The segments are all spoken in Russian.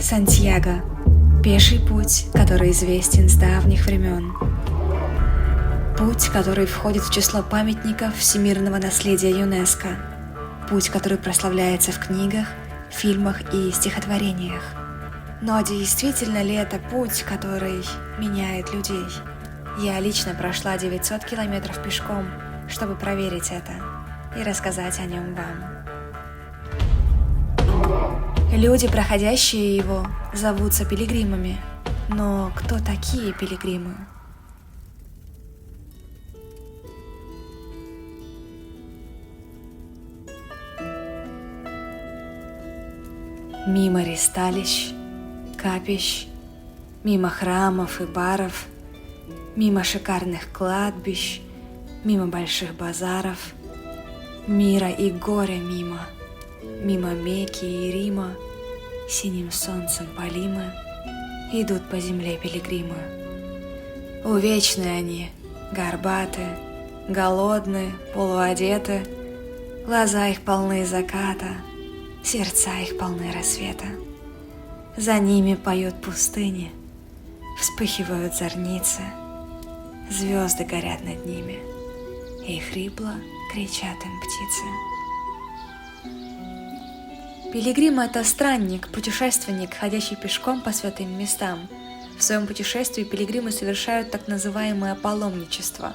Сантьяго – пеший путь, который известен с давних времен. Путь, который входит в число памятников всемирного наследия ЮНЕСКО. Путь, который прославляется в книгах, фильмах и стихотворениях. Но действительно ли это путь, который меняет людей? Я лично прошла 900 километров пешком, чтобы проверить это и рассказать о нем вам. Люди, проходящие его, зовутся пилигримами. Но кто такие пилигримы? Мимо ристалищ, капищ, мимо храмов и баров, мимо шикарных кладбищ, мимо больших базаров, мира и горя мимо Мекки и Рима, синим солнцем полимы, идут по земле пилигримы. Увечны они, горбаты, голодны, полуодеты, глаза их полны заката, сердца их полны рассвета. За ними поют пустыни, вспыхивают зорницы, звезды горят над ними, и хрипло кричат им птицы. Пилигрим – это странник, путешественник, ходящий пешком по святым местам. В своем путешествии пилигримы совершают так называемое паломничество.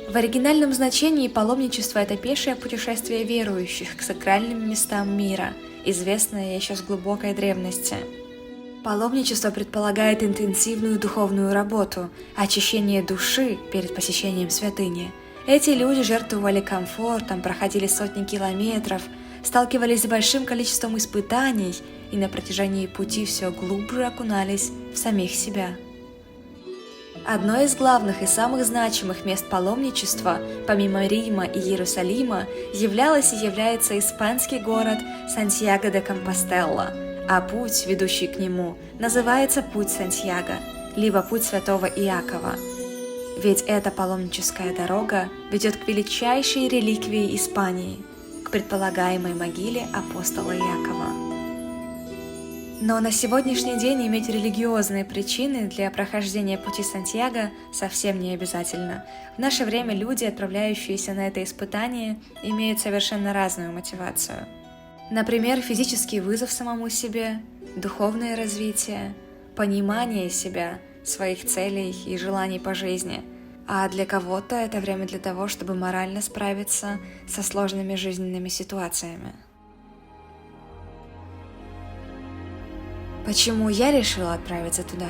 В оригинальном значении паломничество – это пешее путешествие верующих к сакральным местам мира, известное еще с глубокой древности. Паломничество предполагает интенсивную духовную работу, очищение души перед посещением святыни. Эти люди жертвовали комфортом, проходили сотни километров, сталкивались с большим количеством испытаний и на протяжении пути все глубже окунались в самих себя. Одно из главных и самых значимых мест паломничества, помимо Рима и Иерусалима, являлось и является испанский город Сантьяго де Компостела, а путь, ведущий к нему, называется Путь Сантьяго, либо Путь Святого Иакова. Ведь эта паломническая дорога ведет к величайшей реликвии Испании – к предполагаемой могиле апостола Иакова. Но на сегодняшний день иметь религиозные причины для прохождения пути Сантьяго совсем не обязательно. В наше время люди, отправляющиеся на это испытание, имеют совершенно разную мотивацию. Например, физический вызов самому себе, духовное развитие, понимание себя, своих целей и желаний по жизни. А для кого-то это время для того, чтобы морально справиться со сложными жизненными ситуациями. Почему я решила отправиться туда?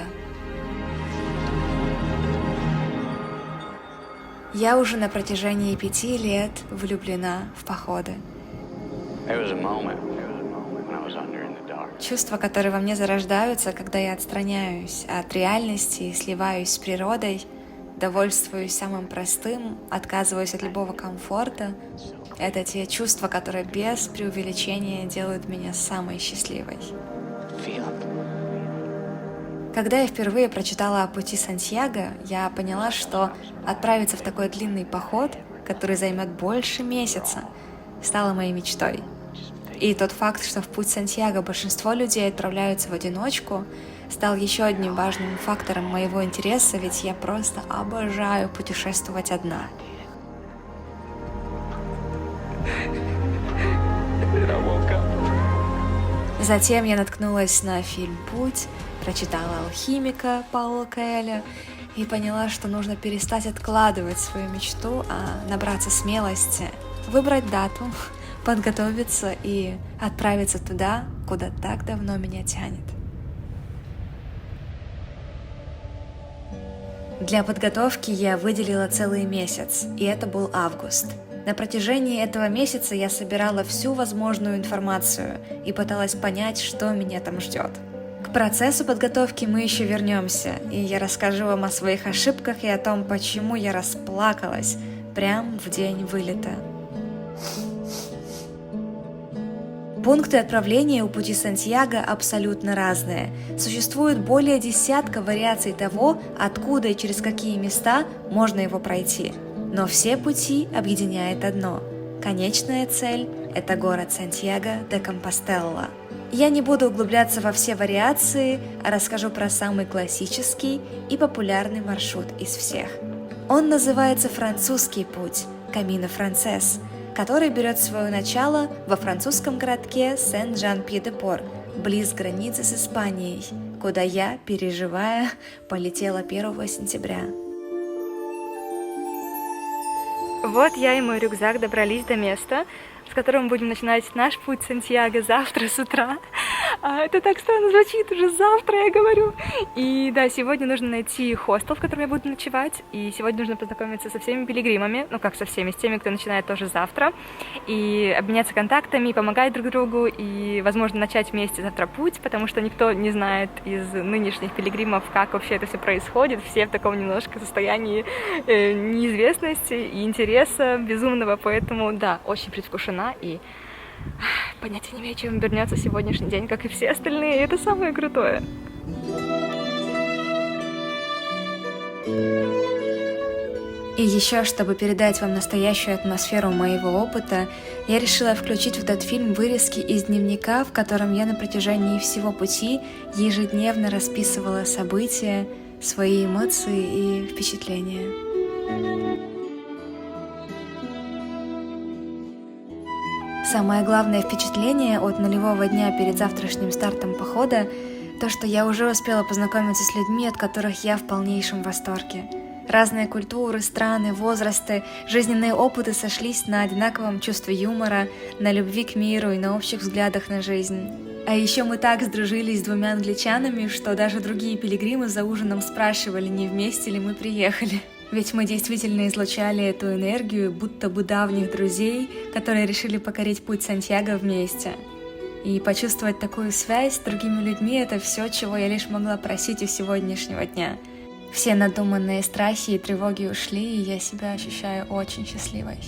Я уже на протяжении 5 лет влюблена в походы. Чувства, которые во мне зарождаются, когда я отстраняюсь от реальности и сливаюсь с природой, довольствуюсь самым простым, отказываюсь от любого комфорта. Это те чувства, которые без преувеличения делают меня самой счастливой. Когда я впервые прочитала о пути Сантьяго, я поняла, что отправиться в такой длинный поход, который займет больше месяца, стало моей мечтой. И тот факт, что в путь Сантьяго большинство людей отправляются в одиночку, стал еще одним важным фактором моего интереса, ведь я просто обожаю путешествовать одна. Затем я наткнулась на фильм «Путь», прочитала «Алхимика» Пауло Коэльо и поняла, что нужно перестать откладывать свою мечту, а набраться смелости, выбрать дату, подготовиться и отправиться туда, куда так давно меня тянет. Для подготовки я выделила целый месяц, и это был август. На протяжении этого месяца я собирала всю возможную информацию и пыталась понять, что меня там ждет. К процессу подготовки мы еще вернемся, и я расскажу вам о своих ошибках и о том, почему я расплакалась прямо в день вылета. Пункты отправления у пути Сантьяго абсолютно разные. Существует более десятка вариаций того, откуда и через какие места можно его пройти. Но все пути объединяет одно – Конечная цель – это город Сантьяго де Компостела. Я не буду углубляться во все вариации, а расскажу про самый классический и популярный маршрут из всех. Он называется «Французский путь» – Камино Францез, который берет свое начало во французском городке Сен-Жан-Пье-де-Пор, близ границы с Испанией, куда я, переживая, полетела 1 сентября. Вот я и мой рюкзак добрались до места, с которым мы будем начинать наш путь в Сантьяго завтра с утра. Это так странно звучит, уже завтра я говорю. И да, сегодня нужно найти хостел, в котором я буду ночевать. И сегодня нужно познакомиться со всеми пилигримами, ну как со всеми, с теми, кто начинает тоже завтра. И обменяться контактами, и помогать друг другу, и, возможно, начать вместе завтра путь, потому что никто не знает из нынешних пилигримов, как вообще это все происходит. Все в таком немножко состоянии неизвестности и интереса безумного, поэтому да, очень предвкушена и понятия не имею, чем обернется сегодняшний день, как и все остальные, и это самое крутое. И еще, чтобы передать вам настоящую атмосферу моего опыта, я решила включить в этот фильм вырезки из дневника, в котором я на протяжении всего пути ежедневно расписывала события, свои эмоции и впечатления. Самое главное впечатление от нулевого дня перед завтрашним стартом похода – то, что я уже успела познакомиться с людьми, от которых я в полнейшем восторге. Разные культуры, страны, возрасты, жизненные опыты сошлись на одинаковом чувстве юмора, на любви к миру и на общих взглядах на жизнь. А еще мы так сдружились с 2 англичанами, что даже другие пилигримы за ужином спрашивали, не вместе ли мы приехали. Ведь мы действительно излучали эту энергию, будто бы давних друзей, которые решили покорить путь Сантьяго вместе. И почувствовать такую связь с другими людьми – это все, чего я лишь могла просить у сегодняшнего дня. Все надуманные страхи и тревоги ушли, и я себя ощущаю очень счастливой.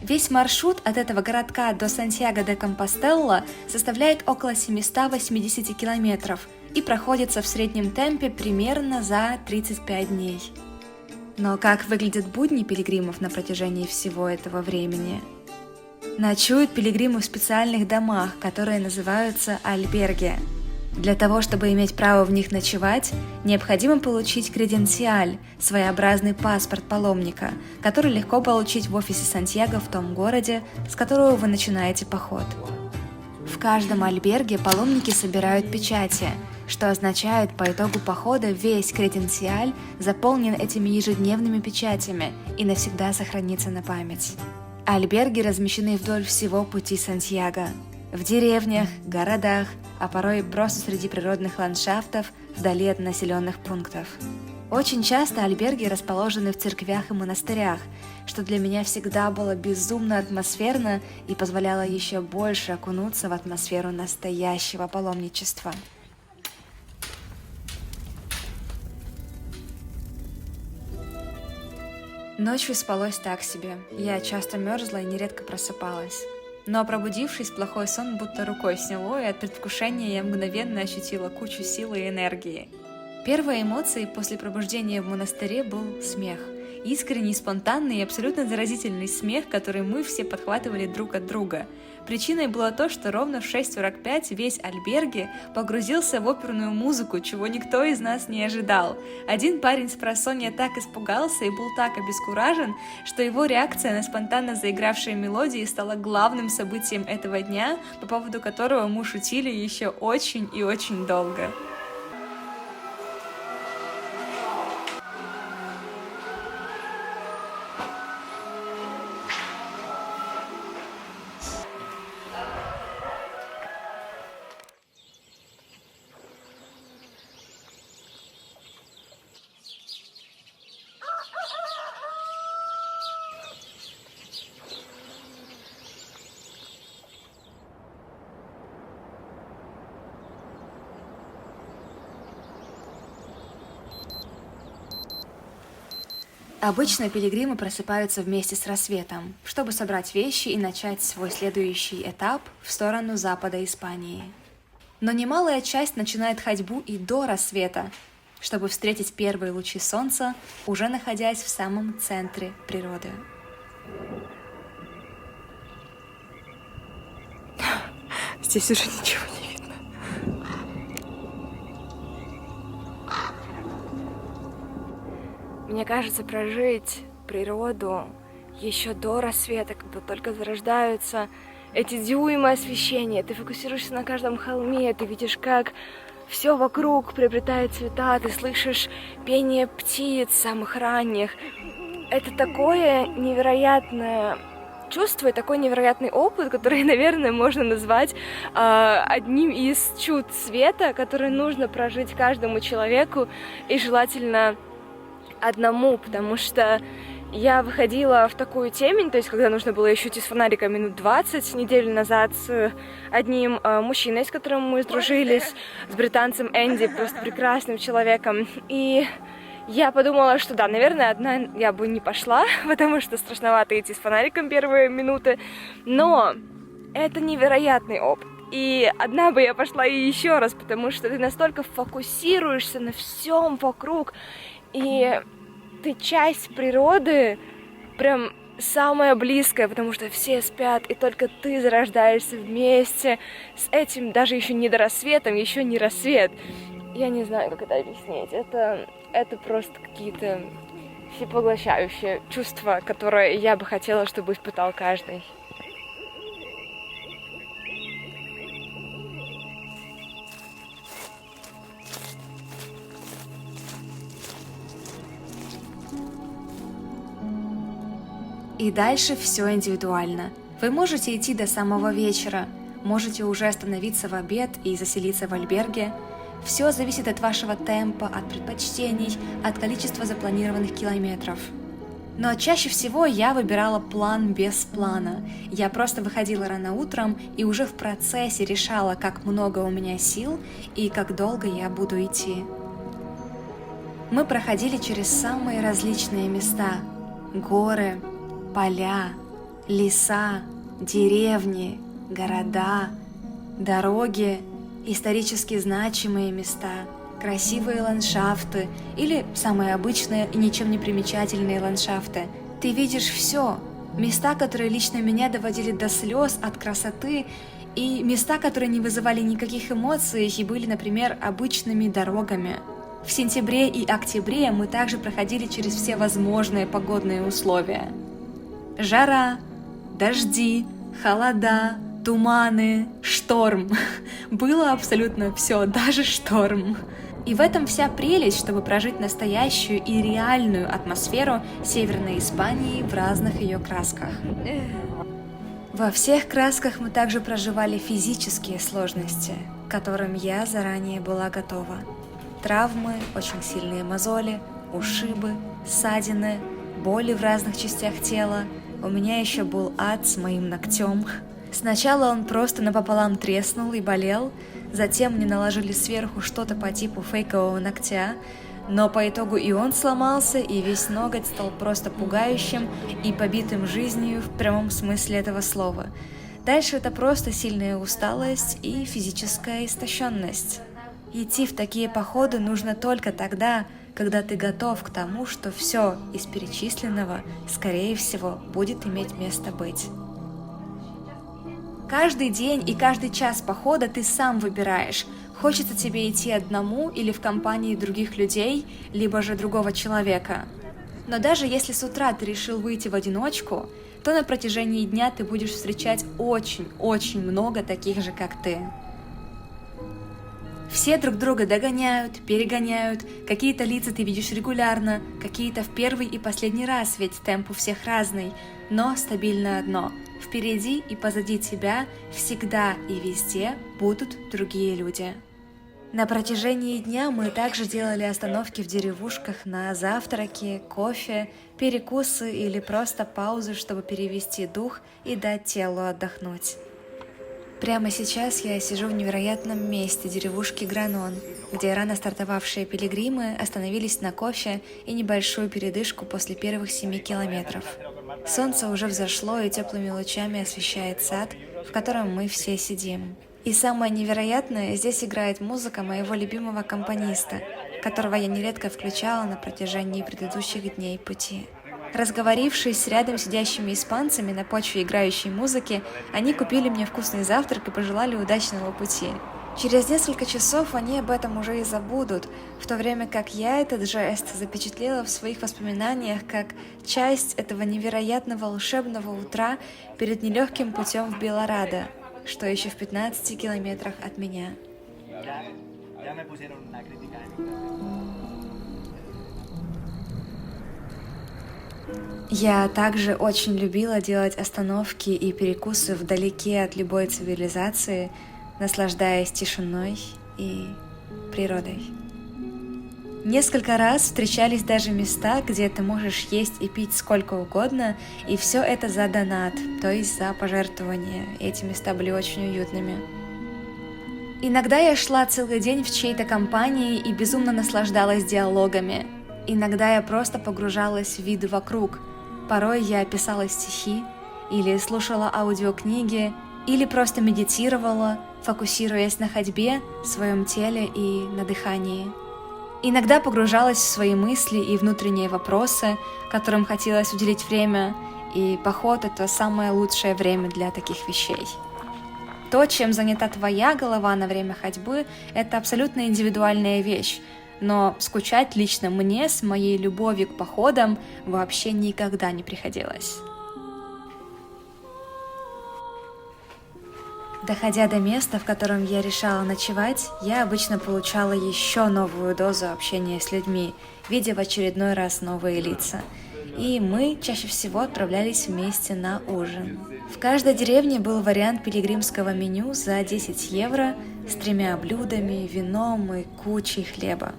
Весь маршрут от этого городка до Сантьяго де Компостела составляет около 780 километров и проходится в среднем темпе примерно за 35 дней. Но как выглядят будни пилигримов на протяжении всего этого времени? Ночуют пилигримы в специальных домах, которые называются альберге. Для того, чтобы иметь право в них ночевать, необходимо получить креденциаль, своеобразный паспорт паломника, который легко получить в офисе Сантьяго в том городе, с которого вы начинаете поход. В каждом альберге паломники собирают печати, что означает, по итогу похода весь креденциаль заполнен этими ежедневными печатями и навсегда сохранится на память. Альберги размещены вдоль всего пути Сантьяго. В деревнях, городах, а порой просто среди природных ландшафтов, вдали от населенных пунктов. Очень часто альберги расположены в церквях и монастырях, что для меня всегда было безумно атмосферно и позволяло еще больше окунуться в атмосферу настоящего паломничества. Ночью спалось так себе, я часто мерзла и нередко просыпалась. Но пробудившись, плохой сон будто рукой сняло, и от предвкушения я мгновенно ощутила кучу силы и энергии. Первой эмоцией после пробуждения в монастыре был смех. Искренний, спонтанный и абсолютно заразительный смех, который мы все подхватывали друг от друга. Причиной было то, что ровно в 6:45 весь альберге погрузился в оперную музыку, чего никто из нас не ожидал. Один парень спросонья так испугался и был так обескуражен, что его реакция на спонтанно заигравшие мелодии стала главным событием этого дня, по поводу которого мы шутили еще очень и очень долго. Обычно пилигримы просыпаются вместе с рассветом, чтобы собрать вещи и начать свой следующий этап в сторону запада Испании. Но немалая часть начинает ходьбу и до рассвета. чтобы встретить первые лучи солнца, уже находясь в самом центре природы. Здесь уже ничего не видно. Мне кажется, прожить природу еще до рассвета, когда только зарождаются эти дюймы освещения, ты фокусируешься на каждом холме, ты видишь, как все вокруг приобретает цвета, ты слышишь пение птиц самых ранних. Это такое невероятное чувство и такой невероятный опыт, который, наверное, можно назвать одним из чуд света, который нужно прожить каждому человеку и желательно одному, потому что я выходила в такую темень, то есть когда нужно было еще идти с фонариком минут 20 неделю назад с одним мужчиной, с которым мы сдружились, с британцем Энди, просто прекрасным человеком, и я подумала, что да, наверное, одна я бы не пошла, потому что страшновато идти с фонариком первые минуты, но это невероятный опыт. И одна бы я пошла и еще раз, потому что ты настолько фокусируешься на всем вокруг, и ты часть природы, прям самая близкая, потому что все спят, и только ты зарождаешься вместе с этим, даже еще не до рассветом, еще не рассвет. Я не знаю, как это объяснить. Это просто какие-то всепоглощающие чувства, которые я бы хотела, чтобы испытал каждый. И дальше все индивидуально. Вы можете идти до самого вечера, можете уже остановиться в обед и заселиться в альберге. Все зависит от вашего темпа, от предпочтений, от количества запланированных километров. Но чаще всего я выбирала план без плана. Я просто выходила рано утром и уже в процессе решала, как много у меня сил и как долго я буду идти. Мы проходили через самые различные места: горы, поля, леса, деревни, города, дороги, исторически значимые места, красивые ландшафты или самые обычные и ничем не примечательные ландшафты. Ты видишь все. Места, которые лично меня доводили до слез от красоты, и места, которые не вызывали никаких эмоций и были, например, обычными дорогами. В сентябре и октябре мы также проходили через все возможные погодные условия. Жара, дожди, холода, туманы, шторм. Было абсолютно все, даже шторм. И в этом вся прелесть, чтобы прожить настоящую и реальную атмосферу Северной Испании в разных ее красках. Во всех красках мы также проживали физические сложности, к которым я заранее была готова. Травмы, очень сильные мозоли, ушибы, ссадины, боли в разных частях тела. У меня еще был ад с моим ногтем. Сначала он просто напополам треснул и болел, затем мне наложили сверху что-то по типу фейкового ногтя, но по итогу и он сломался, и весь ноготь стал просто пугающим и побитым жизнью в прямом смысле этого слова. Дальше это просто сильная усталость и физическая истощенность. Идти в такие походы нужно только тогда, когда ты готов к тому, что все из перечисленного, скорее всего, будет иметь место быть. Каждый день и каждый час похода ты сам выбираешь, хочется тебе идти одному или в компании других людей, либо же другого человека. Но даже если с утра ты решил выйти в одиночку, то на протяжении дня ты будешь встречать очень много таких же, как ты. Все друг друга догоняют, перегоняют, какие-то лица ты видишь регулярно, какие-то в первый и последний раз, ведь темп у всех разный, но стабильно одно: впереди и позади тебя всегда и везде будут другие люди. На протяжении дня мы также делали остановки в деревушках на завтраки, кофе, перекусы или просто паузы, чтобы перевести дух и дать телу отдохнуть. Прямо сейчас я сижу в невероятном месте деревушки Гранон, где рано стартовавшие пилигримы остановились на кофе и небольшую передышку после первых 7 километров. Солнце уже взошло и теплыми лучами освещает сад, в котором мы все сидим. И самое невероятное, здесь играет музыка моего любимого компониста, которого я нередко включала на протяжении предыдущих дней пути. Разговорившись с рядом сидящими испанцами на почве играющей музыки, они купили мне вкусный завтрак и пожелали удачного пути. Через несколько часов они об этом уже и забудут, в то время как я этот жест запечатлела в своих воспоминаниях как часть этого невероятно волшебного утра перед нелегким путем в Белорадо, что еще в 15 километрах от меня. Я также очень любила делать остановки и перекусы вдалеке от любой цивилизации, наслаждаясь тишиной и природой. Несколько раз встречались даже места, где ты можешь есть и пить сколько угодно, и все это за донат, то есть за пожертвование. Эти места были очень уютными. Иногда я шла целый день в чьей-то компании и безумно наслаждалась диалогами. Иногда я просто погружалась в виды вокруг. Порой я писала стихи, или слушала аудиокниги, или просто медитировала, фокусируясь на ходьбе, своем теле и на дыхании. Иногда погружалась в свои мысли и внутренние вопросы, которым хотелось уделить время, и поход — это самое лучшее время для таких вещей. То, чем занята твоя голова на время ходьбы, это абсолютно индивидуальная вещь, но скучать лично мне с моей любовью к походам вообще никогда не приходилось. Доходя до места, в котором я решала ночевать, я обычно получала еще новую дозу общения с людьми, видя в очередной раз новые лица. И мы чаще всего отправлялись вместе на ужин. В каждой деревне был вариант пилигримского меню за 10 евро с 3 блюдами, вином и кучей хлеба.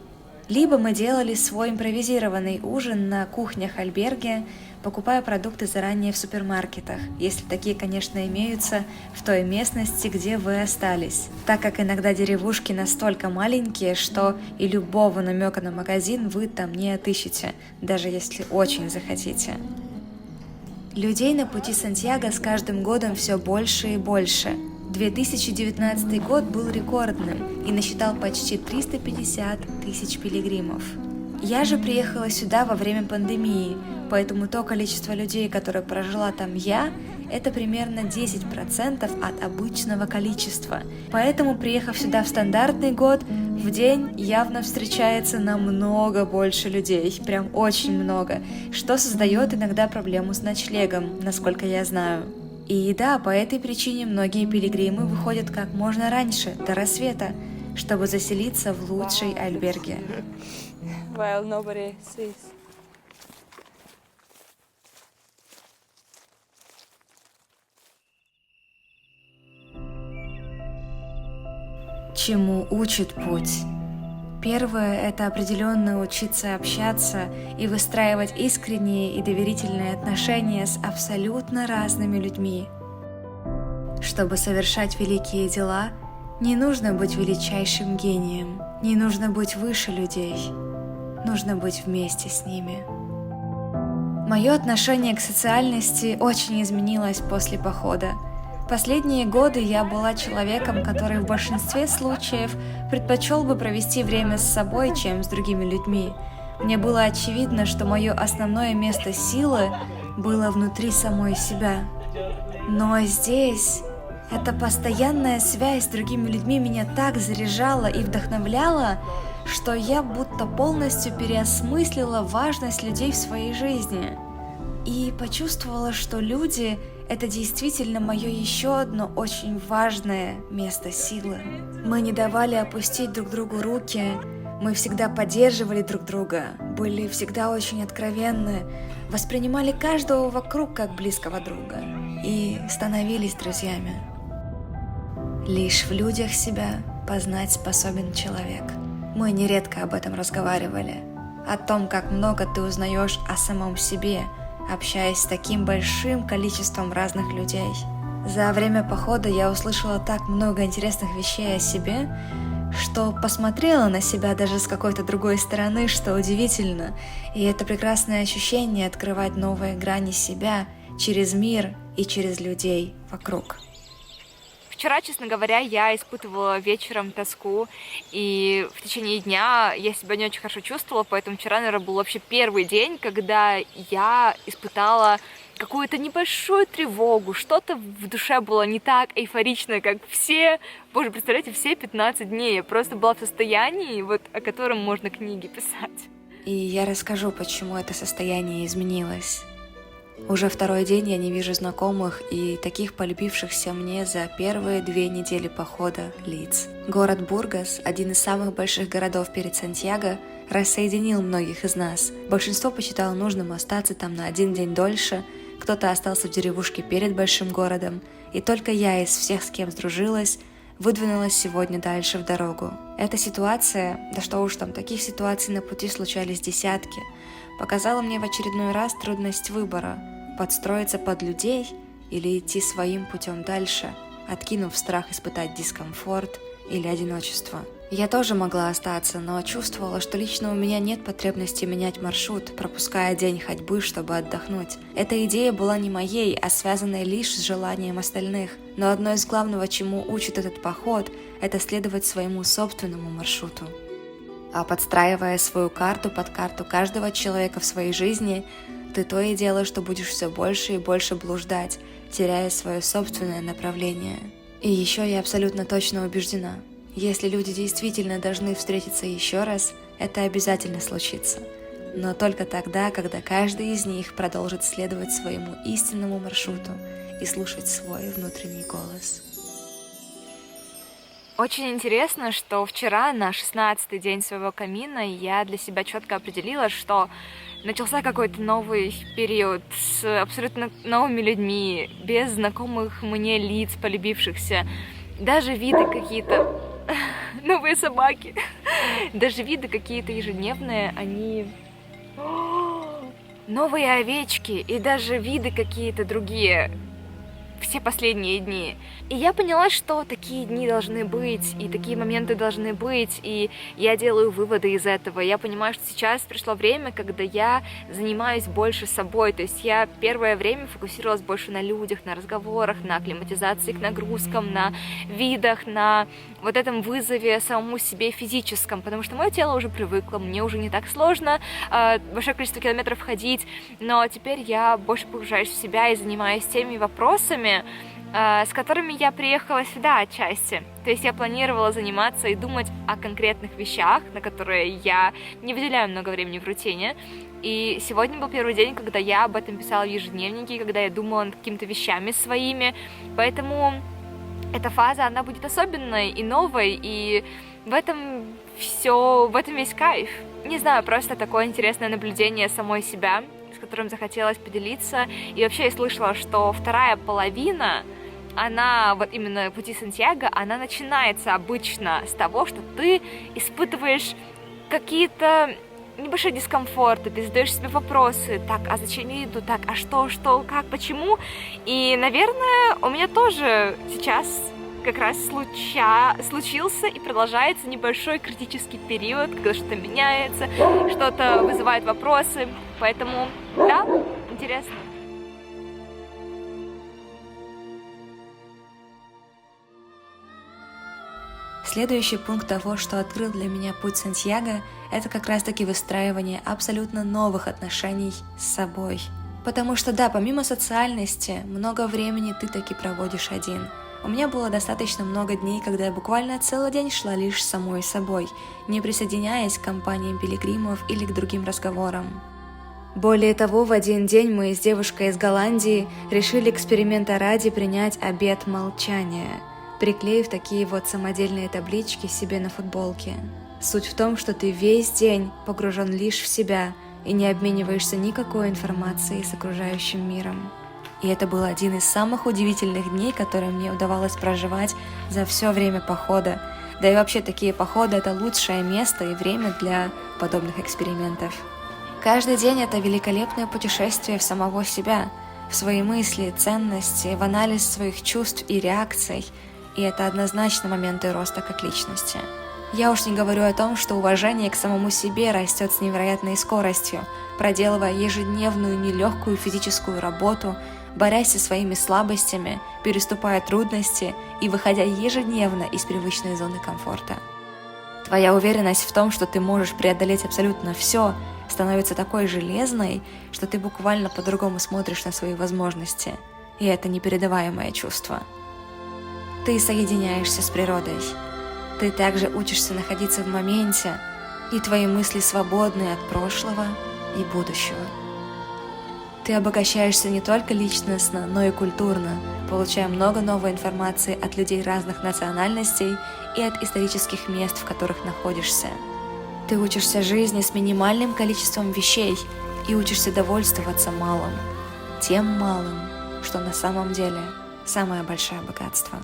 Либо мы делали свой импровизированный ужин на кухнях альберге, покупая продукты заранее в супермаркетах, если такие, конечно, имеются в той местности, где вы остались, так как иногда деревушки настолько маленькие, что и любого намека на магазин вы там не отыщете, даже если очень захотите. Людей на пути Сантьяго с каждым годом все больше и больше. 2019 год был рекордным и насчитал почти 350 тысяч пилигримов. Я же приехала сюда во время пандемии, поэтому то количество людей, которое прожила там я, это примерно 10% от обычного количества. Поэтому, приехав сюда в стандартный год, в день явно встречается намного больше людей, прям очень много, что создает иногда проблему с ночлегом, насколько я знаю. И да, по этой причине многие пилигримы выходят как можно раньше, до рассвета, чтобы заселиться в лучшей альберге. While nobody sees. Чему учит путь? Первое – это определенно учиться общаться и выстраивать искренние и доверительные отношения с абсолютно разными людьми. Чтобы совершать великие дела, не нужно быть величайшим гением, не нужно быть выше людей, нужно быть вместе с ними. Мое отношение к социальности очень изменилось после похода. Последние годы я была человеком, который в большинстве случаев предпочел бы провести время с собой, чем с другими людьми. Мне было очевидно, что мое основное место силы было внутри самой себя. Но здесь эта постоянная связь с другими людьми меня так заряжала и вдохновляла, что я будто полностью переосмыслила важность людей в своей жизни. И почувствовала, что люди — это действительно мое еще одно очень важное место силы. Мы не давали опустить друг другу руки, мы всегда поддерживали друг друга, были всегда очень откровенны, воспринимали каждого вокруг как близкого друга и становились друзьями. Лишь в людях себя познать способен человек. Мы нередко об этом разговаривали, о том, как много ты узнаешь о самом себе, общаясь с таким большим количеством разных людей. За время похода я услышала так много интересных вещей о себе, что посмотрела на себя даже с какой-то другой стороны, что удивительно, и это прекрасное ощущение открывать новые грани себя через мир и через людей вокруг. вчера, честно говоря, я испытывала вечером тоску, и в течение дня я себя не очень хорошо чувствовала, поэтому вчера, наверное, был вообще первый день, когда я испытала какую-то небольшую тревогу, что-то в душе было не так эйфорично, как все, боже, представляете, все 15 дней. Я просто была в состоянии, вот, о котором можно книги писать. И я расскажу, почему это состояние изменилось. Уже второй день я не вижу знакомых и таких полюбившихся мне за первые 2 недели похода лиц. Город Бургас, один из самых больших городов перед Сантьяго, рассоединил многих из нас. Большинство посчитало нужным остаться там на 1 день дольше, кто-то остался в деревушке перед большим городом, и только я из всех, с кем сдружилась, выдвинулась сегодня дальше в дорогу. Эта ситуация, да что уж там, таких ситуаций на пути случались десятки, показала мне в очередной раз трудность выбора – подстроиться под людей или идти своим путем дальше, откинув страх испытать дискомфорт или одиночество. Я тоже могла остаться, но чувствовала, что лично у меня нет потребности менять маршрут, пропуская день ходьбы, чтобы отдохнуть. Эта идея была не моей, а связанной лишь с желанием остальных. Но одно из главного, чему учит этот поход, это следовать своему собственному маршруту. А подстраивая свою карту под карту каждого человека в своей жизни, ты то и дело, что будешь все больше и больше блуждать, теряя свое собственное направление. И еще я абсолютно точно убеждена, если люди действительно должны встретиться еще раз, это обязательно случится. Но только тогда, когда каждый из них продолжит следовать своему истинному маршруту и слушать свой внутренний голос. Очень интересно, что вчера, на 16-й день своего камина, я для себя четко определила, что начался какой-то новый период с абсолютно новыми людьми, без знакомых мне лиц, полюбившихся, даже виды какие-то, новые собаки, даже виды какие-то ежедневные, они... Новые овечки и даже виды какие-то другие, все последние дни. И я поняла, что такие дни должны быть, и такие моменты должны быть, и я делаю выводы из этого. Я понимаю, что сейчас пришло время, когда я занимаюсь больше собой, то есть я первое время фокусировалась больше на людях, на разговорах, на акклиматизации к нагрузкам, на видах, на вот этом вызове самому себе физическом, потому что мое тело уже привыкло, мне уже не так сложно большое количество километров ходить, но теперь я больше погружаюсь в себя и занимаюсь теми вопросами, с которыми я приехала сюда отчасти. То есть я планировала заниматься и думать о конкретных вещах, на которые я не выделяю много времени в рутине. И сегодня был первый день, когда я об этом писала в ежедневнике, когда я думала над какими-то вещами своими. Поэтому эта фаза, она будет особенной и новой, и в этом весь кайф. Не знаю, просто такое интересное наблюдение самой себя, с которым захотелось поделиться. И вообще я слышала, что вторая половина, она, вот именно пути Сантьяго, она начинается обычно с того, что ты испытываешь какие-то небольшие дискомфорты, ты задаешь себе вопросы, так, а зачем я иду, так, а что, как, почему? И, наверное, у меня тоже сейчас как раз случился и продолжается небольшой критический период, когда что-то меняется, что-то вызывает вопросы, поэтому, да, интересно. Следующий пункт того, что открыл для меня путь Сантьяго, это как раз-таки выстраивание абсолютно новых отношений с собой. Потому что да, помимо социальности, много времени ты таки проводишь один. У меня было достаточно много дней, когда я буквально целый день шла лишь самой собой, не присоединяясь к компаниям пилигримов или к другим разговорам. Более того, в один день мы с девушкой из Голландии решили эксперимента ради принять обет молчания, приклеив такие вот самодельные таблички себе на футболке. Суть в том, что ты весь день погружен лишь в себя и не обмениваешься никакой информацией с окружающим миром. И это был один из самых удивительных дней, которые мне удавалось проживать за все время похода. Да и вообще такие походы — это лучшее место и время для подобных экспериментов. Каждый день — это великолепное путешествие в самого себя, в свои мысли, ценности, в анализ своих чувств и реакций. И это однозначно моменты роста как личности. Я уж не говорю о том, что уважение к самому себе растет с невероятной скоростью, проделывая ежедневную нелегкую физическую работу, борясь со своими слабостями, переступая трудности и выходя ежедневно из привычной зоны комфорта. Твоя уверенность в том, что ты можешь преодолеть абсолютно все, становится такой железной, что ты буквально по-другому смотришь на свои возможности, и это непередаваемое чувство. Ты соединяешься с природой. Ты также учишься находиться в моменте, и твои мысли свободны от прошлого и будущего. Ты обогащаешься не только личностно, но и культурно, получая много новой информации от людей разных национальностей и от исторических мест, в которых находишься. Ты учишься жизни с минимальным количеством вещей и учишься довольствоваться малым, тем малым, что на самом деле самое большое богатство.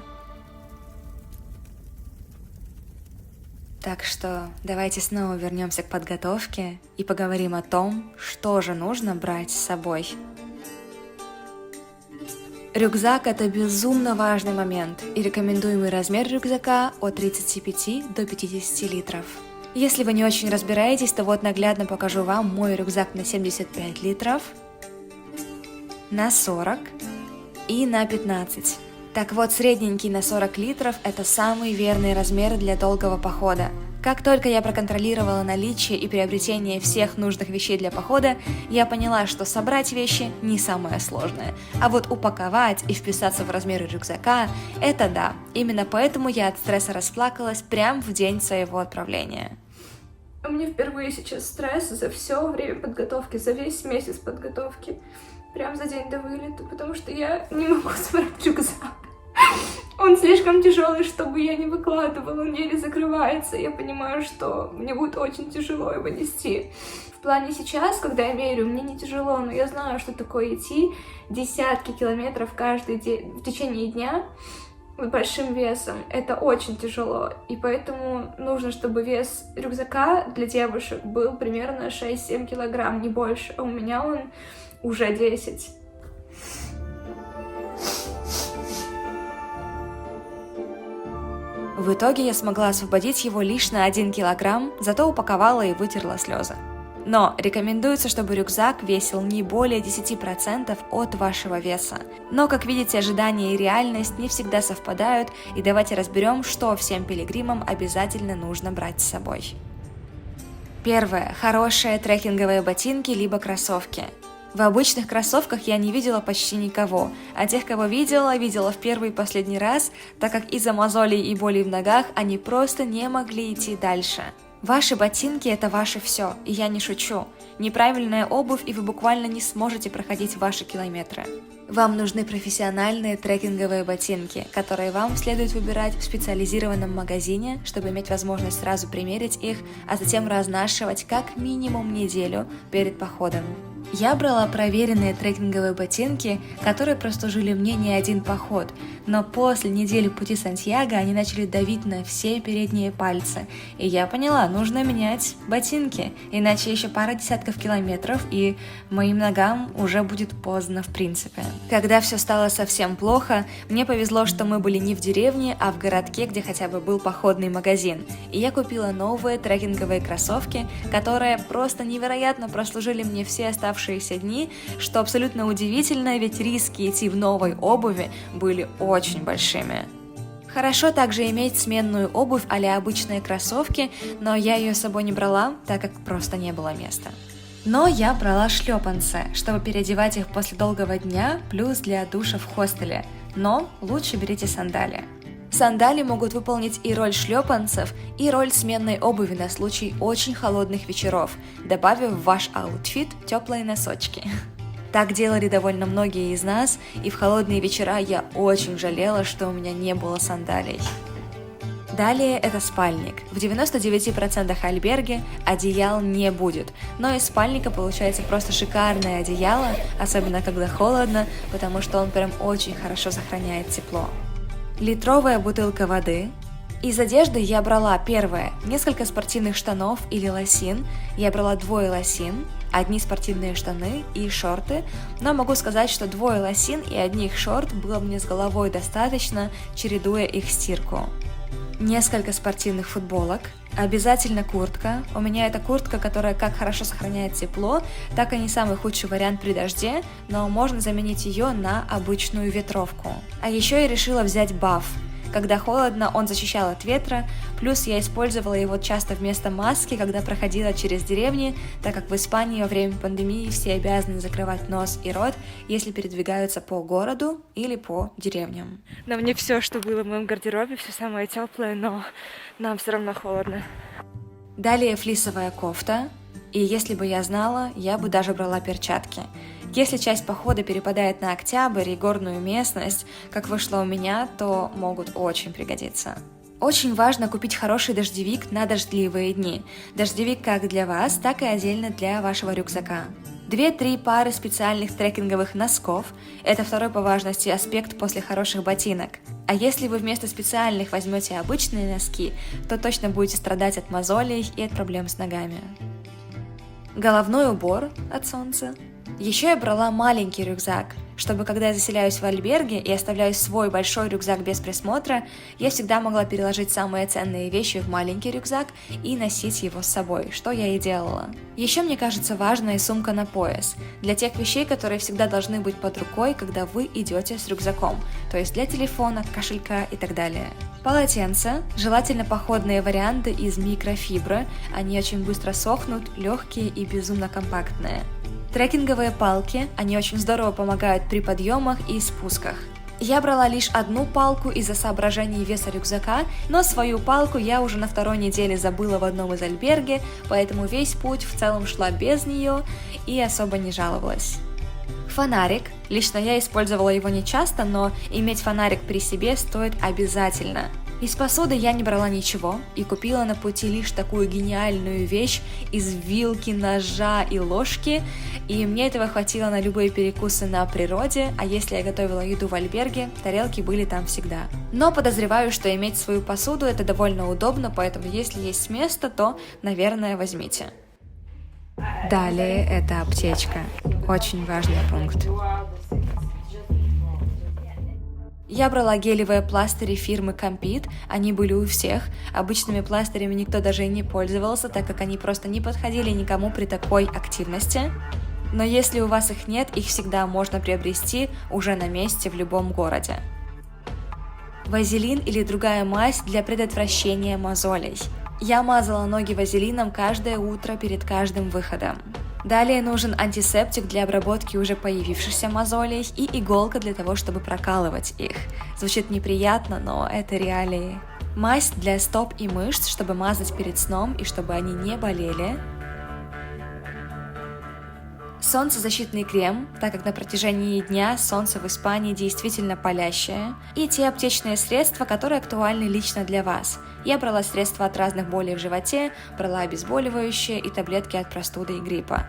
Так что давайте снова вернемся к подготовке и поговорим о том, что же нужно брать с собой. Рюкзак – это безумно важный момент, и рекомендуемый размер рюкзака от 35 до 50 литров. Если вы не очень разбираетесь, то вот наглядно покажу вам мой рюкзак на 75 литров, на 40 и на 15. Так вот, средненький на 40 литров – это самый верный размер для долгого похода. Как только я проконтролировала наличие и приобретение всех нужных вещей для похода, я поняла, что собрать вещи не самое сложное, а вот упаковать и вписаться в размеры рюкзака – это да. Именно поэтому я от стресса расплакалась прямо в день своего отправления. У меня впервые сейчас стресс за все время подготовки, за весь месяц подготовки, прям за день до вылета, потому что я не могу собрать рюкзак. Он слишком тяжелый, чтобы я не выкладывала, он еле закрывается. Я понимаю, что мне будет очень тяжело его нести. В плане сейчас, когда я меряю, мне не тяжело, но я знаю, что такое идти десятки километров каждый день в течение дня с большим весом. Это очень тяжело, и поэтому нужно, чтобы вес рюкзака для девушек был примерно 6-7 килограмм, не больше, а у меня он уже 10. В итоге я смогла освободить его лишь на 1 килограмм, зато упаковала и вытерла слезы. Но рекомендуется, чтобы рюкзак весил не более 10% от вашего веса. Но, как видите, ожидания и реальность не всегда совпадают, и давайте разберем, что всем пилигримам обязательно нужно брать с собой. Первое. Хорошие трекинговые ботинки либо кроссовки. В обычных кроссовках я не видела почти никого, а тех, кого видела в первый и последний раз, так как из-за мозолей и болей в ногах они просто не могли идти дальше. Ваши ботинки – это ваше все, и я не шучу. Неправильная обувь, и вы буквально не сможете проходить ваши километры. Вам нужны профессиональные трекинговые ботинки, которые вам следует выбирать в специализированном магазине, чтобы иметь возможность сразу примерить их, а затем разнашивать как минимум неделю перед походом. Я брала проверенные трекинговые ботинки, которые прослужили мне не один поход, но после недели пути Сантьяго они начали давить на все передние пальцы, и я поняла, нужно менять ботинки, иначе еще пара десятков километров, и моим ногам уже будет поздно в принципе. Когда все стало совсем плохо, мне повезло, что мы были не в деревне, а в городке, где хотя бы был походный магазин, и я купила новые трекинговые кроссовки, которые просто невероятно прослужили мне все оставшиеся дни, что абсолютно удивительно, ведь риски идти в новой обуви были очень большими. Хорошо также иметь сменную обувь а-ля обычные кроссовки, но я ее с собой не брала, так как просто не было места. Но я брала шлепанцы, чтобы переодевать их после долгого дня, плюс для душа в хостеле, но лучше берите сандали. Сандали могут выполнить и роль шлепанцев, и роль сменной обуви на случай очень холодных вечеров, добавив в ваш аутфит теплые носочки. Так делали довольно многие из нас, и в холодные вечера я очень жалела, что у меня не было сандалий. Далее это спальник. В 99% альберге одеял не будет, но из спальника получается просто шикарное одеяло, особенно когда холодно, потому что он прям очень хорошо сохраняет тепло. Литровая бутылка воды. Из одежды я брала первое, несколько спортивных штанов или лосин, я брала 2 лосин, одни спортивные штаны и шорты, но могу сказать, что 2 лосин и одних шорт было мне с головой достаточно, чередуя их стирку. несколько спортивных футболок, обязательно куртка. У меня это куртка, которая как хорошо сохраняет тепло, так и не самый худший вариант при дожде, но можно заменить ее на обычную ветровку. А еще я решила взять баф. Когда холодно, он защищал от ветра, плюс я использовала его часто вместо маски, когда проходила через деревни, так как в Испании во время пандемии все обязаны закрывать нос и рот, если передвигаются по городу или по деревням. На мне все, что было в моем гардеробе, все самое теплое, но нам все равно холодно. Далее флисовая кофта, и если бы я знала, я бы даже брала перчатки. Если часть похода перепадает на октябрь и горную местность, как вышло у меня, то могут очень пригодиться. Очень важно купить хороший дождевик на дождливые дни. Дождевик как для вас, так и отдельно для вашего рюкзака. 2-3 пары специальных трекинговых носков – это второй по важности аспект после хороших ботинок. А если вы вместо специальных возьмете обычные носки, то точно будете страдать от мозолей и от проблем с ногами. Головной убор от солнца. Еще я брала маленький рюкзак, чтобы когда я заселяюсь в альберге и оставляю свой большой рюкзак без присмотра, я всегда могла переложить самые ценные вещи в маленький рюкзак и носить его с собой, что я и делала. Еще мне кажется важной сумка на пояс, для тех вещей, которые всегда должны быть под рукой, когда вы идете с рюкзаком, то есть для телефона, кошелька и так далее. Полотенца, желательно походные варианты из микрофибры, они очень быстро сохнут, легкие и безумно компактные. Трекинговые палки, они очень здорово помогают при подъемах и спусках. Я брала лишь одну палку из-за соображений веса рюкзака, но свою палку я уже на второй неделе забыла в одном из альберге, поэтому весь путь в целом шла без нее и особо не жаловалась. Фонарик. Лично я использовала его не часто, но иметь фонарик при себе стоит обязательно. Из посуды я не брала ничего и купила на пути лишь такую гениальную вещь из вилки, ножа и ложки, и мне этого хватило на любые перекусы на природе, а если я готовила еду в альберге, тарелки были там всегда. Но подозреваю, что иметь свою посуду это довольно удобно, поэтому если есть место, то, наверное, возьмите. Далее это аптечка. Очень важный пункт. Я брала гелевые пластыри фирмы Compeed, они были у всех, обычными пластырями никто даже и не пользовался, так как они просто не подходили никому при такой активности. Но если у вас их нет, их всегда можно приобрести уже на месте в любом городе. Вазелин или другая мазь для предотвращения мозолей. Я мазала ноги вазелином каждое утро перед каждым выходом. Далее нужен антисептик для обработки уже появившихся мозолей и иголка для того, чтобы прокалывать их. Звучит неприятно, но это реалии. Мазь для стоп и мышц, чтобы мазать перед сном и чтобы они не болели. Солнцезащитный крем, так как на протяжении дня солнце в Испании действительно палящее. И те аптечные средства, которые актуальны лично для вас. Я брала средства от разных болей в животе, брала обезболивающие и таблетки от простуды и гриппа.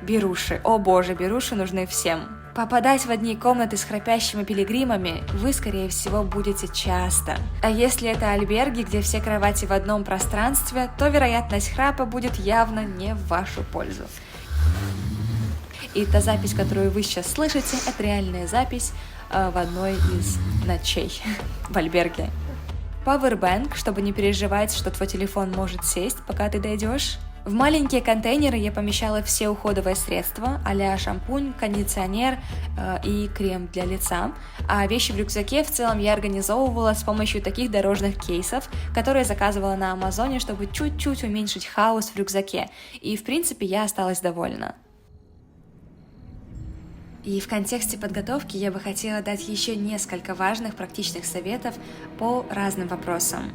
Беруши. О боже, беруши нужны всем. Попадать в одни комнаты с храпящими пилигримами вы, скорее всего, будете часто. А если это альберги, где все кровати в одном пространстве, то вероятность храпа будет явно не в вашу пользу. И та запись, которую вы сейчас слышите, это реальная запись в одной из ночей в альберге. Powerbank, чтобы не переживать, что твой телефон может сесть, пока ты дойдешь. В маленькие контейнеры я помещала все уходовые средства, а-ля шампунь, кондиционер и крем для лица, а вещи в рюкзаке в целом я организовывала с помощью таких дорожных кейсов, которые заказывала на Амазоне, чтобы чуть-чуть уменьшить хаос в рюкзаке, и в принципе я осталась довольна. И в контексте подготовки я бы хотела дать еще несколько важных практичных советов по разным вопросам.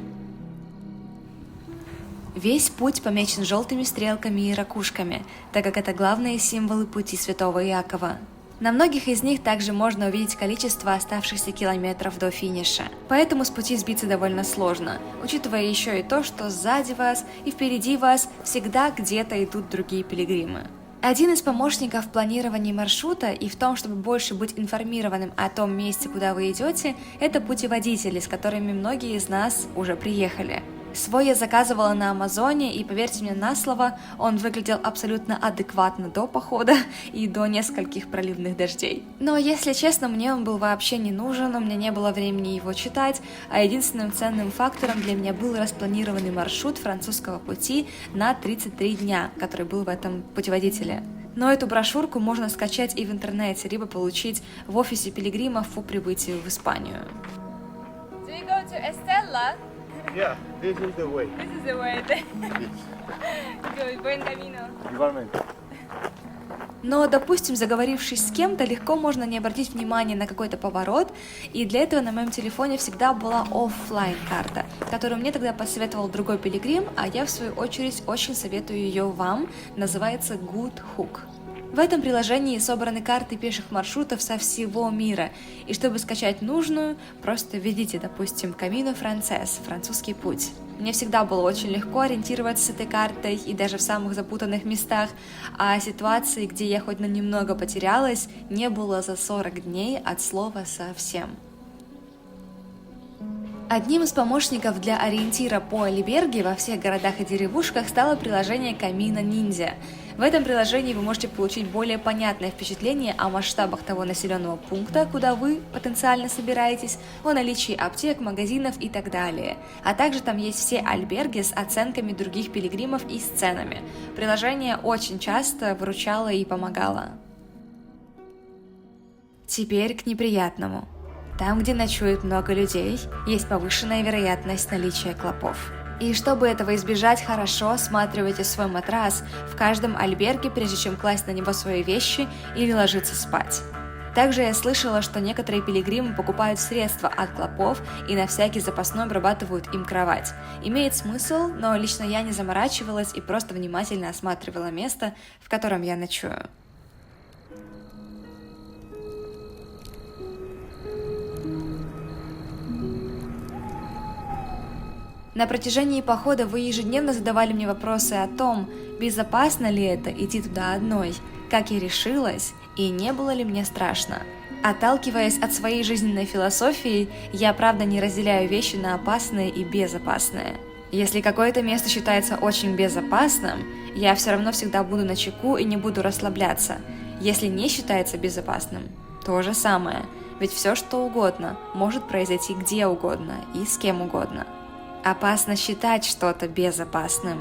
Весь путь помечен желтыми стрелками и ракушками, так как это главные символы пути Святого Иакова. На многих из них также можно увидеть количество оставшихся километров до финиша. Поэтому с пути сбиться довольно сложно, учитывая еще и то, что сзади вас и впереди вас всегда где-то идут другие пилигримы. Один из помощников в планировании маршрута и в том, чтобы больше быть информированным о том месте, куда вы идете, это путеводители, с которыми многие из нас уже приехали. Свой я заказывала на Амазоне, и поверьте мне на слово, он выглядел абсолютно адекватно до похода и до нескольких проливных дождей. Но, если честно, мне он был вообще не нужен, у меня не было времени его читать, а единственным ценным фактором для меня был распланированный маршрут французского пути на 33 дня, который был в этом путеводителе. Но эту брошюрку можно скачать и в интернете, либо получить в офисе пилигримов по прибытию в Испанию. Do you go to Estella? Yeah, this is the way. This is the way. Good, buen camino. Igualmente. Но, допустим, заговорившись с кем-то, легко можно не обратить внимания на какой-то поворот, и для этого на моем телефоне всегда была оффлайн карта, которую мне тогда посоветовал другой пилигрим, а я, в свою очередь, очень советую ее вам, называется Good Hook. В этом приложении собраны карты пеших маршрутов со всего мира, и чтобы скачать нужную, просто введите, допустим, Camino Frances, французский путь. Мне всегда было очень легко ориентироваться с этой картой, и даже в самых запутанных местах, а ситуации, где я хоть на немного потерялась, не было за 40 дней от слова совсем. Одним из помощников для ориентира по альберге во всех городах и деревушках стало приложение Camino Ninja. В этом приложении вы можете получить более понятное впечатление о масштабах того населенного пункта, куда вы потенциально собираетесь, о наличии аптек, магазинов и так далее. А также там есть все альберги с оценками других пилигримов и с ценами. Приложение очень часто выручало и помогало. Теперь к неприятному. Там, где ночует много людей, есть повышенная вероятность наличия клопов. И чтобы этого избежать, хорошо осматривайте свой матрас в каждом альберге, прежде чем класть на него свои вещи или ложиться спать. Также я слышала, что некоторые пилигримы покупают средства от клопов и на всякий запасной обрабатывают им кровать. Имеет смысл, но лично я не заморачивалась и просто внимательно осматривала место, в котором я ночую. На протяжении похода вы ежедневно задавали мне вопросы о том, безопасно ли это идти туда одной, как я решилась и не было ли мне страшно. Отталкиваясь от своей жизненной философии, я правда не разделяю вещи на опасные и безопасные. Если какое-то место считается очень безопасным, я все равно всегда буду начеку и не буду расслабляться. Если не считается безопасным, то же самое, ведь все что угодно может произойти где угодно и с кем угодно. Опасно считать что-то безопасным.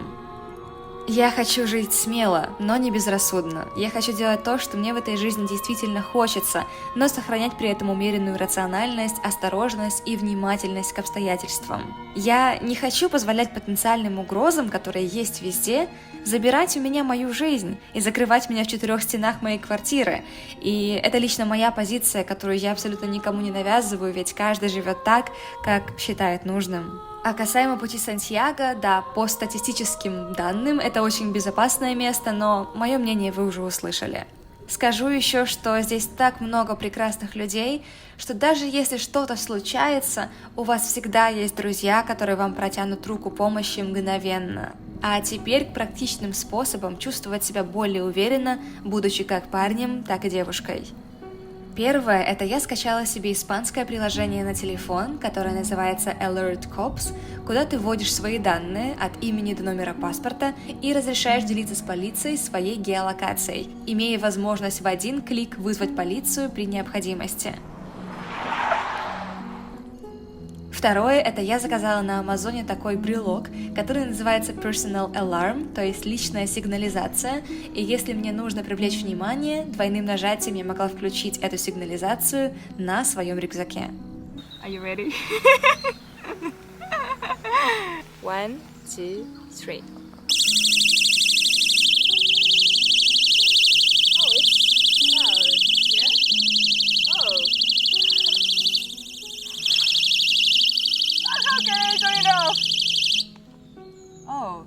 Я хочу жить смело, но не безрассудно. Я хочу делать то, что мне в этой жизни действительно хочется, но сохранять при этом умеренную рациональность, осторожность и внимательность к обстоятельствам. Я не хочу позволять потенциальным угрозам, которые есть везде, забирать у меня мою жизнь и закрывать меня в 4 стенах моей квартиры. И это лично моя позиция, которую я абсолютно никому не навязываю, ведь каждый живет так, как считает нужным. А касаемо пути Сантьяго, да, по статистическим данным, это очень безопасное место, но мое мнение вы уже услышали. Скажу еще, что здесь так много прекрасных людей, что даже если что-то случается, у вас всегда есть друзья, которые вам протянут руку помощи мгновенно. А теперь к практичным способам чувствовать себя более уверенно, будучи как парнем, так и девушкой. Первое – это я скачала себе испанское приложение на телефон, которое называется Alert Cops, куда ты вводишь свои данные от имени до номера паспорта и разрешаешь делиться с полицией своей геолокацией, имея возможность в один клик вызвать полицию при необходимости. Второе – это я заказала на Амазоне такой брелок, который называется Personal Alarm, то есть личная сигнализация, и если мне нужно привлечь внимание, двойным нажатием я могла включить эту сигнализацию на своем рюкзаке. Are you ready? 1, 2, 3. Oh, it's loud, yeah? Oh. How can I turn it off? Oh.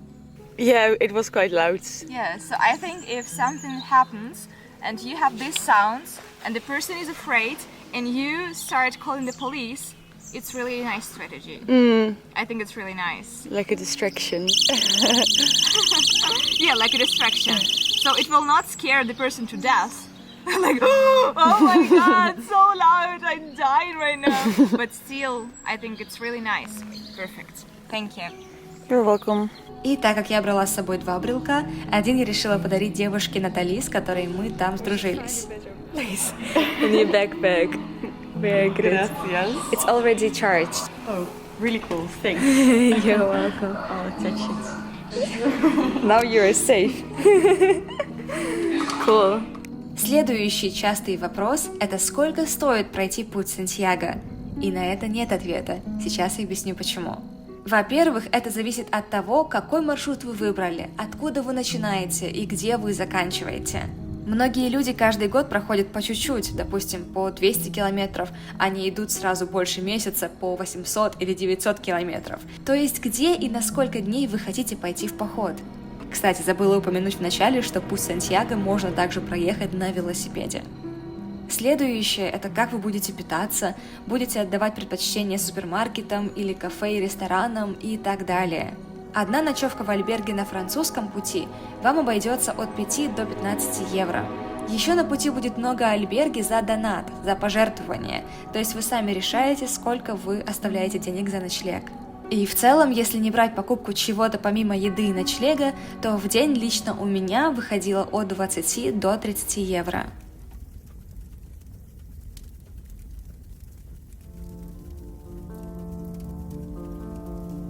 Yeah, it was quite loud. Yeah, so I think if something happens and you have these sounds and the person is afraid and you start calling the police, it's really a nice strategy. I think it's really nice. Like a distraction. Yeah, like a distraction. So it will not scare the person to death. Like, oh my god, so loud, I'm dying right now. But still, I think it's really nice. Perfect. Thank you. You're welcome. И так как я брала с собой 2 брелка, один я решила подарить девушке Натали, с которой мы там сдружились. Nice. New backpack. Very good. Gracias. It's already charged. Oh, really cool. Thanks. You're welcome. I'll attach it. Now you're safe. Cool. Следующий частый вопрос – это сколько стоит пройти путь Сантьяго? И на это нет ответа. Сейчас я объясню почему. Во-первых, это зависит от того, какой маршрут вы выбрали, откуда вы начинаете и где вы заканчиваете. Многие люди каждый год проходят по чуть-чуть, допустим, по 200 километров, они идут сразу больше месяца по 800 или 900 километров. То есть где и на сколько дней вы хотите пойти в поход? Кстати, забыла упомянуть в начале, что путь Сантьяго можно также проехать на велосипеде. Следующее – это как вы будете питаться, будете отдавать предпочтение супермаркетам или кафе и ресторанам и так далее. Одна ночевка в альберге на французском пути вам обойдется от 5 до 15 евро. Еще на пути будет много альберги за донат, за пожертвование, то есть вы сами решаете, сколько вы оставляете денег за ночлег. И в целом, если не брать покупку чего-то помимо еды и ночлега, то в день лично у меня выходило от 20 до 30 евро.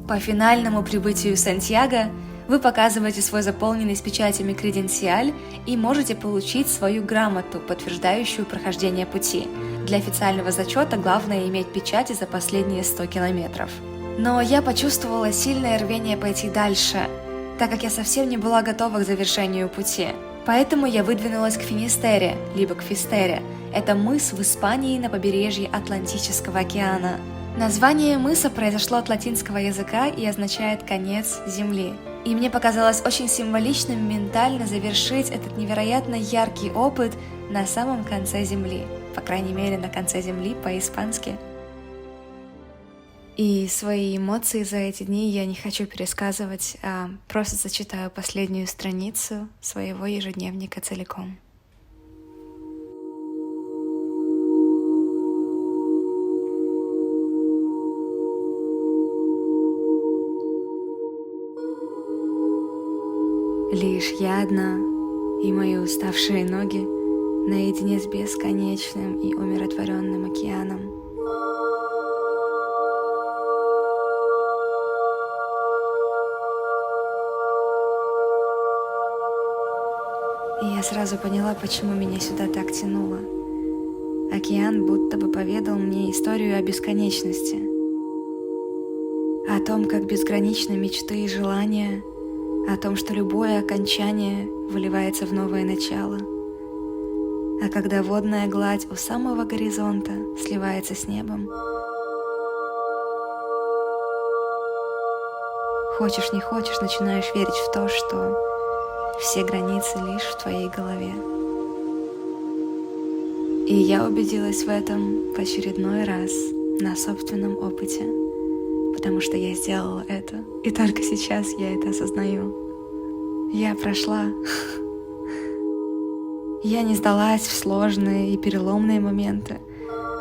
По финальному прибытию в Сантьяго вы показываете свой заполненный с печатями креденциаль и можете получить свою грамоту, подтверждающую прохождение пути. Для официального зачета главное иметь печати за последние 100 километров. Но я почувствовала сильное рвение пойти дальше, так как я совсем не была готова к завершению пути. Поэтому я выдвинулась к Финистере, либо к Фистере. Это мыс в Испании на побережье Атлантического океана. Название мыса произошло от латинского языка и означает «конец земли». И мне показалось очень символичным ментально завершить этот невероятно яркий опыт на самом конце земли. По крайней мере, на конце земли по-испански. И свои эмоции за эти дни я не хочу пересказывать, а просто зачитаю последнюю страницу своего ежедневника целиком. Лишь я одна и мои уставшие ноги наедине с бесконечным и умиротворенным океаном. И я сразу поняла, почему меня сюда так тянуло. Океан будто бы поведал мне историю о бесконечности, о том, как безграничны мечты и желания, о том, что любое окончание выливается в новое начало, а когда водная гладь у самого горизонта сливается с небом, хочешь не хочешь, начинаешь верить в то, что все границы лишь в твоей голове. И я убедилась в этом в очередной раз на собственном опыте, потому что я сделала это, и только сейчас я это осознаю. Я прошла. Я не сдалась в сложные и переломные моменты,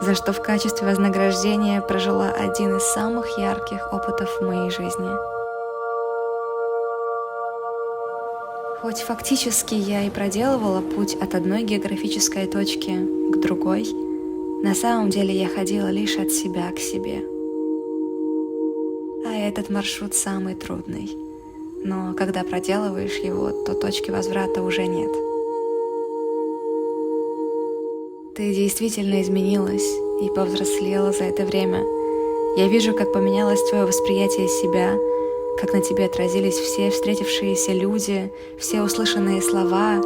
за что в качестве вознаграждения прожила один из самых ярких опытов в моей жизни. Хоть фактически я и проделывала путь от одной географической точки к другой, на самом деле я ходила лишь от себя к себе. А этот маршрут самый трудный. Но когда проделываешь его, то точки возврата уже нет. Ты действительно изменилась и повзрослела за это время. Я вижу, как поменялось твое восприятие себя, как на тебе отразились все встретившиеся люди, все услышанные слова,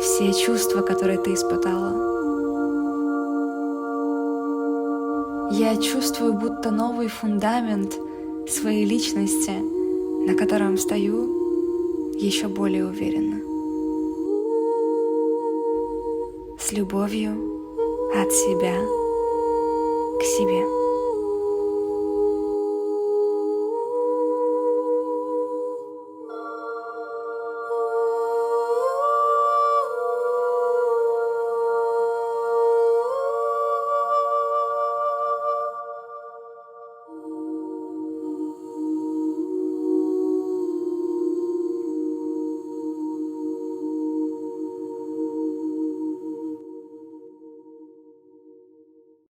все чувства, которые ты испытала. Я чувствую будто новый фундамент своей личности, на котором стою еще более уверенно. С любовью от себя к себе.